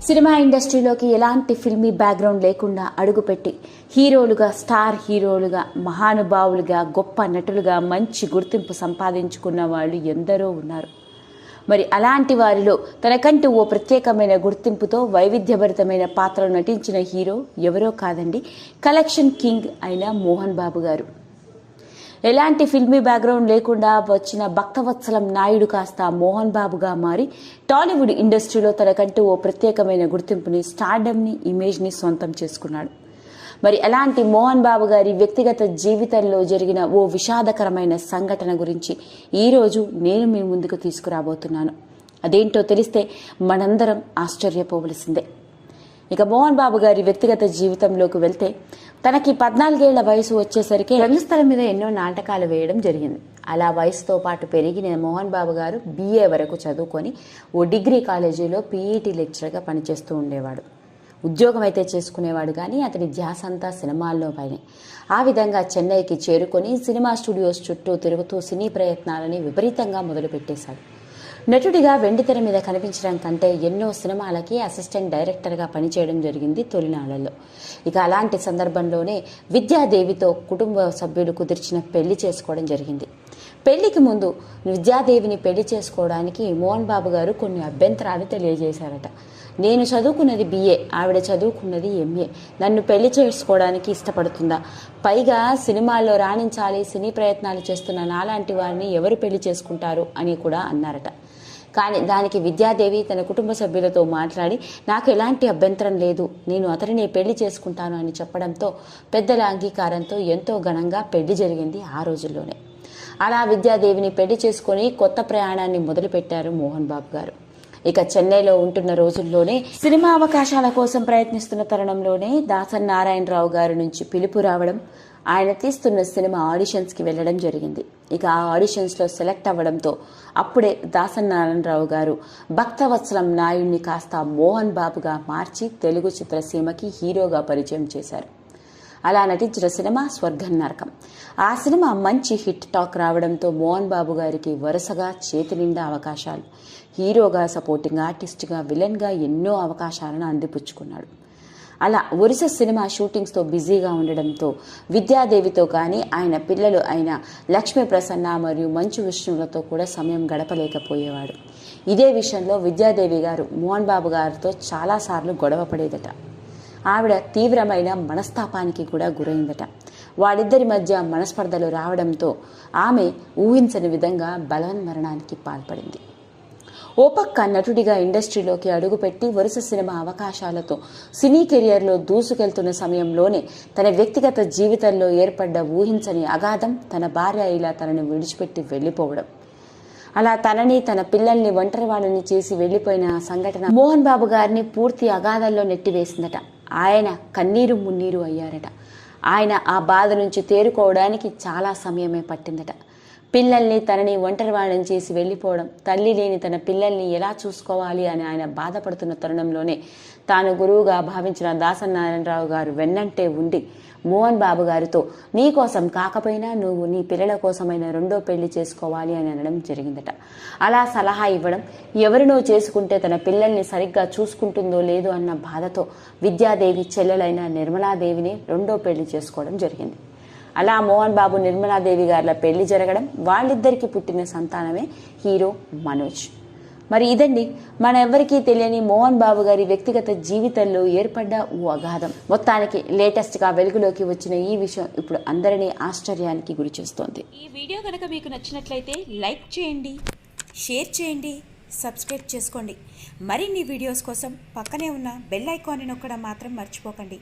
Cinema ఇండస్ట్రీలోకి ఎలాంటి filmy background లేకుండా అడుగుపెట్టి హీరోలుగా, స్టార్ హీరోలుగా, మహానుభావులుగా, గొప్ప నటులుగా మంచి గుర్తింపు సంపాదించుకున్న వాళ్ళు ఎందరో ఉన్నారు. మరి అలాంటి వారిలో తనకంటూ ఓ ప్రత్యేకమైన గుర్తింపుతో వైవిధ్యభరితమైన పాత్రలు నటించిన హీరో ఎవరో కాదండి, కలెక్షన్ కింగ్ అయిన మోహన్ బాబు గారు. ఎలాంటి ఫిల్మీ బ్యాక్గ్రౌండ్ లేకుండా వచ్చిన భక్తవత్సలం నాయుడు కాస్త మోహన్ బాబుగా మారి టాలీవుడ్ ఇండస్ట్రీలో తనకంటూ ఓ ప్రత్యేకమైన గుర్తింపుని, స్టార్డమ్ని, ఇమేజ్ని సొంతం చేసుకున్నాడు. మరి అలాంటి మోహన్ బాబు గారి వ్యక్తిగత జీవితంలో జరిగిన ఓ విషాదకరమైన సంఘటన గురించి ఈరోజు నేను మీ ముందుకు తీసుకురాబోతున్నాను. అదేంటో తెలిస్తే మనందరం ఆశ్చర్యపోవలసిందే. ఇక మోహన్ బాబు గారి వ్యక్తిగత జీవితంలోకి వెళ్తే తనకి 14 ఏళ్ల వయసు వచ్చేసరికి రంగస్థలం మీద ఎన్నో నాటకాలు వేయడం జరిగింది. అలా వయసుతో పాటు పెరిగిన మోహన్ బాబు గారు BA వరకు చదువుకొని ఓ డిగ్రీ కాలేజీలో PET లెక్చరర్గా పనిచేస్తూ ఉండేవాడు. ఉద్యోగం అయితే చేసుకునేవాడు కానీ అతని ధ్యాస అంతా సినిమాల్లో పైనే. ఆ విధంగా చెన్నైకి చేరుకొని సినిమా స్టూడియోస్ చుట్టూ తిరుగుతూ సినీ ప్రయత్నాలని విపరీతంగా మొదలుపెట్టేశాడు. నటుడిగా వెండితెర మీద కనిపించడం కంటే ఎన్నో సినిమాలకి అసిస్టెంట్ డైరెక్టర్గా పనిచేయడం జరిగింది తొలినాళ్లలో. ఇక అలాంటి సందర్భంలోనే విద్యాదేవితో కుటుంబ సభ్యులు కుదిర్చిన పెళ్లి చేసుకోవడం జరిగింది. పెళ్లికి ముందు విద్యాదేవిని పెళ్లి చేసుకోవడానికి మోహన్ బాబు గారు కొన్ని అభ్యంతరాలు తెలియజేశారట. నేను చదువుకున్నది BA, ఆవిడ చదువుకున్నది MA. నన్ను పెళ్లి చేసుకోవడానికి ఇష్టపడుతుందా? పైగా సినిమాల్లో రాణించాలి, సినీ ప్రయత్నాలు చేస్తున్న నాలాంటి వారిని ఎవరు పెళ్లి చేసుకుంటారు అని కూడా అన్నారట. కానీ దానికి విద్యాదేవి తన కుటుంబ సభ్యులతో మాట్లాడి నాకు ఎలాంటి అభ్యంతరం లేదు, నేను అతనిని పెళ్లి చేసుకుంటాను అని చెప్పడంతో పెద్దల అంగీకారంతో ఎంతో ఘనంగా పెళ్లి జరిగింది ఆ రోజుల్లోనే. అలా విద్యాదేవిని పెళ్లి చేసుకొని కొత్త ప్రయాణాన్ని మొదలుపెట్టారు మోహన్ బాబు గారు. ఇక చెన్నైలో ఉంటున్న రోజుల్లోనే సినిమా అవకాశాల కోసం ప్రయత్నిస్తున్న తరుణంలోనే దాసరి నారాయణరావు గారి నుంచి పిలుపు రావడం, ఆయన తీస్తున్న సినిమా ఆడిషన్స్కి వెళ్ళడం జరిగింది. ఇక ఆ ఆడిషన్స్లో సెలెక్ట్ అవ్వడంతో అప్పుడే దాసరి నారాయణరావు గారు భక్తవత్సలం నాయుడిని కాస్త మోహన్ బాబుగా మార్చి తెలుగు చిత్రసీమకి హీరోగా పరిచయం చేశారు. అలా నటించిన సినిమా స్వర్గం నరకం. ఆ సినిమా మంచి హిట్ టాక్ రావడంతో మోహన్ బాబు గారికి వరుసగా చేతి నిండా అవకాశాలు, హీరోగా, సపోర్టింగ్ ఆర్టిస్ట్గా, విలన్గా ఎన్నో అవకాశాలను అందిపుచ్చుకున్నాడు. అలా వరుస సినిమా షూటింగ్స్తో బిజీగా ఉండడంతో విద్యాదేవితో కానీ ఆయన పిల్లలు అయిన లక్ష్మీ ప్రసన్న మరియు మంచు విష్ణువులతో కూడా సమయం గడపలేకపోయేవాడు. ఇదే విషయంలో విద్యాదేవి గారు మోహన్ బాబు గారితో చాలాసార్లు గొడవ పడేదట. ఆవిడ తీవ్రమైన మనస్తాపానికి కూడా గురైందట. వాళ్ళిద్దరి మధ్య మనస్పర్ధలు రావడంతో ఆమె ఊహించని విధంగా బలవన్మరణానికి పాల్పడింది. ఓ పక్క నటుడిగా ఇండస్ట్రీలోకి అడుగుపెట్టి వరుస సినిమా అవకాశాలతో సినీ కెరియర్లో దూసుకెళ్తున్న సమయంలోనే తన వ్యక్తిగత జీవితంలో ఏర్పడ్డ ఊహించని అగాధం తన భార్య ఇలా తనని విడిచిపెట్టి వెళ్ళిపోవడం. అలా తనని, తన పిల్లల్ని ఒంటరి వాళ్ళని చేసి వెళ్ళిపోయిన సంఘటన మోహన్ బాబు గారిని పూర్తి అగాధంలో నెట్టివేసిందట. ఆయన కన్నీరు మున్నీరు అయ్యారట. ఆయన ఆ బాధ నుంచి తేరుకోవడానికి చాలా సమయమే పట్టిందట. పిల్లల్ని, తనని ఒంటరి వాళ్ళని చేసి వెళ్ళిపోవడం, తల్లి లేని తన పిల్లల్ని ఎలా చూసుకోవాలి అని ఆయన బాధపడుతున్న తరుణంలోనే తాను గురువుగా భావించిన దాసరి నారాయణరావు గారు వెన్నంటే ఉండి మోహన్ బాబు గారితో నీ కోసం కాకపోయినా నువ్వు నీ పిల్లల కోసమైన రెండో పెళ్లి చేసుకోవాలి అని అనడం జరిగిందట. అలా సలహా ఇవ్వడం, ఎవరినో చేసుకుంటే తన పిల్లల్ని సరిగ్గా చూసుకుంటుందో లేదో అన్న బాధతో విద్యాదేవి చెల్లెలైన నిర్మలాదేవిని రెండో పెళ్లి చేసుకోవడం జరిగింది. అలా మోహన్ బాబు, నిర్మలాదేవి గారిల పెళ్లి జరగడం, వాళ్ళిద్దరికి పుట్టిన సంతానమే హీరో మనోజ్. మరి ఇదండి మన ఎవరికీ తెలియని మోహన్ బాబు గారి వ్యక్తిగత జీవితంలో ఏర్పడ్డ ఓ అగాధం. మొత్తానికి లేటెస్ట్గా వెలుగులోకి వచ్చిన ఈ విషయం ఇప్పుడు అందరినీ ఆశ్చర్యానికి గురి చేస్తోంది. ఈ వీడియో కనుక మీకు నచ్చినట్లయితే లైక్ చేయండి, షేర్ చేయండి, సబ్స్క్రైబ్ చేసుకోండి. మరిన్ని వీడియోస్ కోసం పక్కనే ఉన్న బెల్ ఐకాన్ని నొక్కడం మాత్రం మర్చిపోకండి.